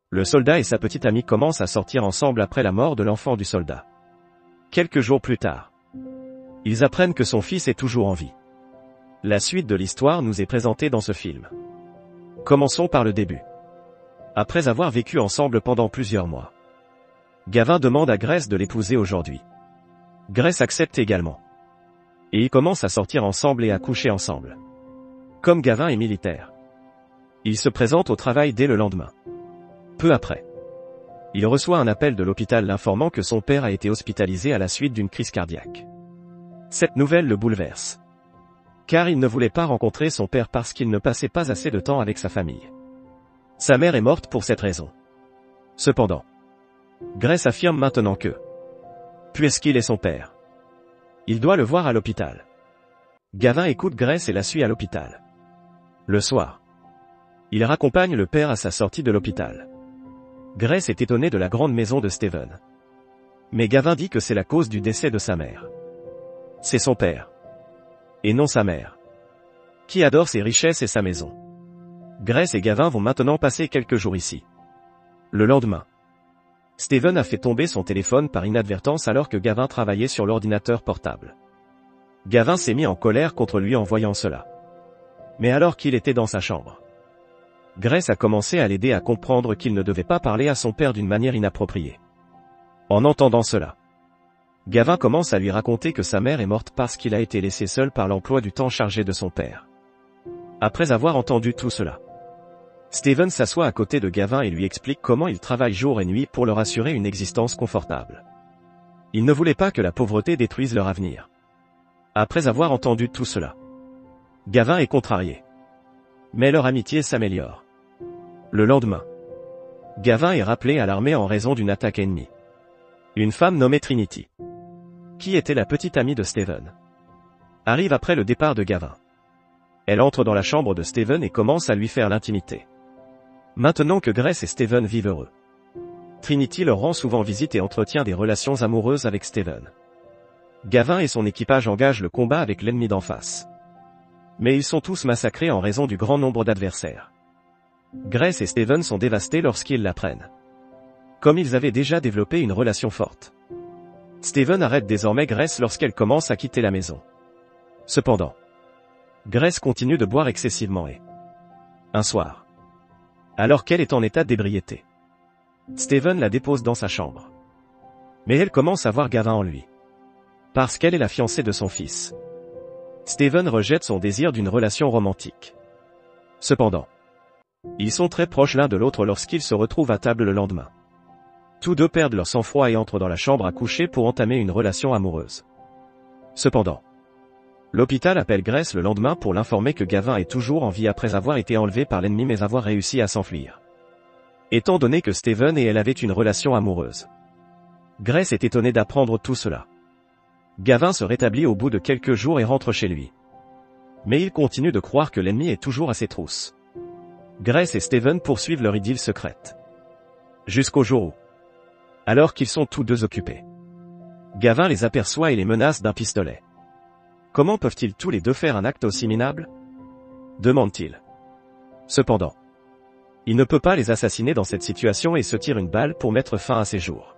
Le soldat et sa petite amie commencent à sortir ensemble après la mort de l'enfant du soldat. Quelques jours plus tard, ils apprennent que son fils est toujours en vie. La suite de l'histoire nous est présentée dans ce film. Commençons par le début. Après avoir vécu ensemble pendant plusieurs mois, Gavin demande à Grace de l'épouser aujourd'hui. Grace accepte également. Et ils commencent à sortir ensemble et à coucher ensemble. Comme Gavin est militaire, il se présente au travail dès le lendemain. Peu après, il reçoit un appel de l'hôpital l'informant que son père a été hospitalisé à la suite d'une crise cardiaque. Cette nouvelle le bouleverse. Car il ne voulait pas rencontrer son père parce qu'il ne passait pas assez de temps avec sa famille. Sa mère est morte pour cette raison. Cependant, Grace affirme maintenant que, puisqu'il est son père, il doit le voir à l'hôpital. Gavin écoute Grace et la suit à l'hôpital. Le soir, il raccompagne le père à sa sortie de l'hôpital. Grace est étonnée de la grande maison de Steven. Mais Gavin dit que c'est la cause du décès de sa mère. C'est son père. Et non sa mère. Qui adore ses richesses et sa maison. Grace et Gavin vont maintenant passer quelques jours ici. Le lendemain, Steven a fait tomber son téléphone par inadvertance alors que Gavin travaillait sur l'ordinateur portable. Gavin s'est mis en colère contre lui en voyant cela. Mais alors qu'il était dans sa chambre, Grace a commencé à l'aider à comprendre qu'il ne devait pas parler à son père d'une manière inappropriée. En entendant cela, Gavin commence à lui raconter que sa mère est morte parce qu'il a été laissé seul par l'emploi du temps chargé de son père. Après avoir entendu tout cela, Steven s'assoit à côté de Gavin et lui explique comment il travaille jour et nuit pour leur assurer une existence confortable. Il ne voulait pas que la pauvreté détruise leur avenir. Après avoir entendu tout cela, Gavin est contrarié. Mais leur amitié s'améliore. Le lendemain, Gavin est rappelé à l'armée en raison d'une attaque ennemie. Une femme nommée Trinity, qui était la petite amie de Steven, arrive après le départ de Gavin. Elle entre dans la chambre de Steven et commence à lui faire l'intimité. Maintenant que Grace et Steven vivent heureux, Trinity leur rend souvent visite et entretient des relations amoureuses avec Steven. Gavin et son équipage engagent le combat avec l'ennemi d'en face. Mais ils sont tous massacrés en raison du grand nombre d'adversaires. Grace et Steven sont dévastés lorsqu'ils l'apprennent. Comme ils avaient déjà développé une relation forte, Steven arrête désormais Grace lorsqu'elle commence à quitter la maison. Cependant, Grace continue de boire excessivement et, un soir, alors qu'elle est en état d'ébriété, Steven la dépose dans sa chambre. Mais elle commence à voir Gavin en lui. Parce qu'elle est la fiancée de son fils. Steven rejette son désir d'une relation romantique. Cependant, ils sont très proches l'un de l'autre lorsqu'ils se retrouvent à table le lendemain. Tous deux perdent leur sang-froid et entrent dans la chambre à coucher pour entamer une relation amoureuse. Cependant, l'hôpital appelle Grace le lendemain pour l'informer que Gavin est toujours en vie après avoir été enlevé par l'ennemi mais avoir réussi à s'enfuir. Étant donné que Steven et elle avaient une relation amoureuse, Grace est étonnée d'apprendre tout cela. Gavin se rétablit au bout de quelques jours et rentre chez lui. Mais il continue de croire que l'ennemi est toujours à ses trousses. Grace et Steven poursuivent leur idylle secrète. Jusqu'au jour où, alors qu'ils sont tous deux occupés, Gavin les aperçoit et les menace d'un pistolet. Comment peuvent-ils tous les deux faire un acte aussi minable ? Demande-t-il. Cependant, il ne peut pas les assassiner dans cette situation et se tire une balle pour mettre fin à ses jours.